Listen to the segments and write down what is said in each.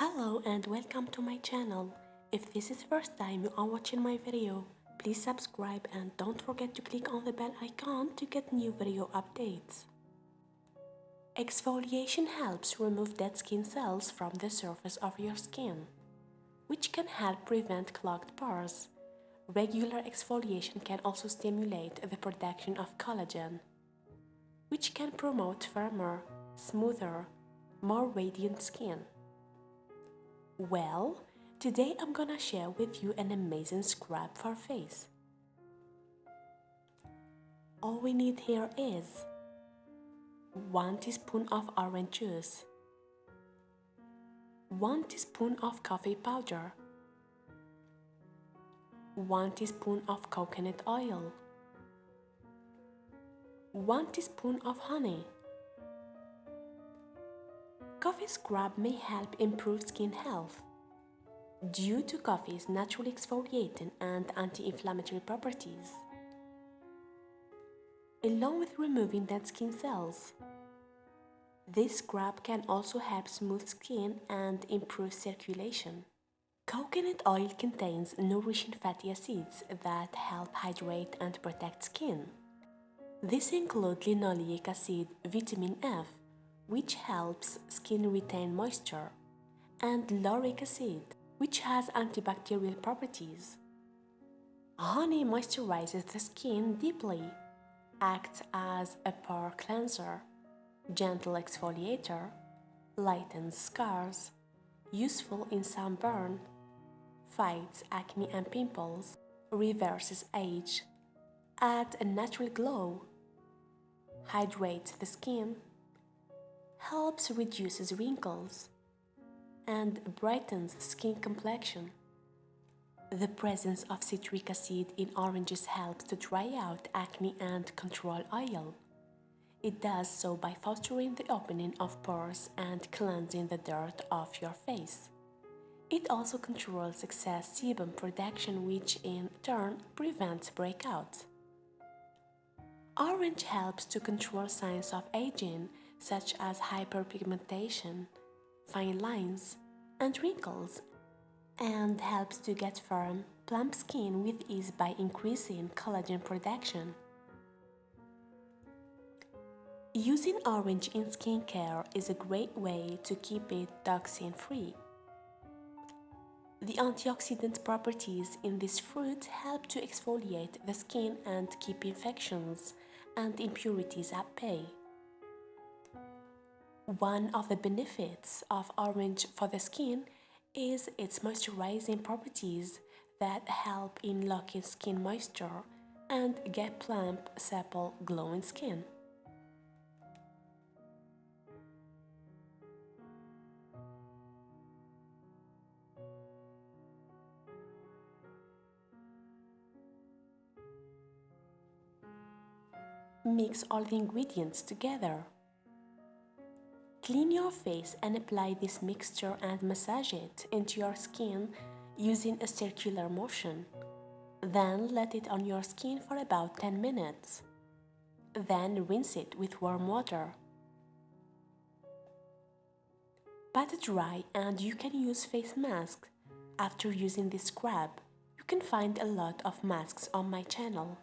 Hello and welcome to my channel. If this is the first time you are watching my video, please subscribe and don't forget to click on the bell icon to get new video updates. Exfoliation helps remove dead skin cells from the surface of your skin, which can help prevent clogged pores. Regular exfoliation can also stimulate the production of collagen, which can promote firmer, smoother, more radiant skin. Well, today I'm gonna share with you an amazing scrub for face. All we need here is 1 teaspoon of orange juice, 1 teaspoon of coffee powder, 1 teaspoon of coconut oil, 1 teaspoon of honey. Coffee scrub may help improve skin health due to coffee's natural exfoliating and anti-inflammatory properties, along with removing dead skin cells. This scrub can also help smooth skin and improve circulation. Coconut oil contains nourishing fatty acids that help hydrate and protect skin. These include linoleic acid, vitamin F, which helps skin retain moisture, and lauric acid, which has antibacterial properties. Honey moisturizes the skin deeply, acts as a pore cleanser, gentle exfoliator, lightens scars, useful in sunburn, fights acne and pimples, reverses age, adds a natural glow, hydrates the skin, helps reduces wrinkles, and brightens skin complexion. The presence of citric acid in oranges helps to dry out acne and control oil. It does so by fostering the opening of pores and cleansing the dirt off your face. It also controls excess sebum production, which in turn prevents breakouts. Orange helps to control signs of aging, such as hyperpigmentation, fine lines, and wrinkles, and helps to get firm, plump skin with ease by increasing collagen production. Using orange in skincare is a great way to keep it toxin-free. The antioxidant properties in this fruit help to exfoliate the skin and keep infections and impurities at bay. One of the benefits of orange for the skin is its moisturizing properties that help in locking skin moisture and get plump, supple, glowing skin. Mix all the ingredients together. Clean your face and apply this mixture and massage it into your skin using a circular motion. Then let it on your skin for about 10 minutes. Then rinse it with warm water. Pat it dry and you can use face masks. After using this scrub, you can find a lot of masks on my channel.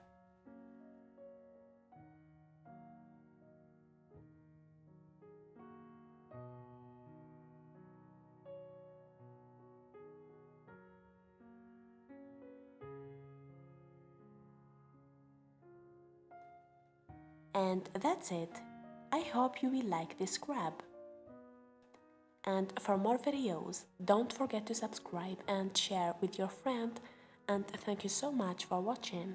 And that's it. I hope you will like this scrub. And for more videos, don't forget to subscribe and share with your friend. And thank you so much for watching.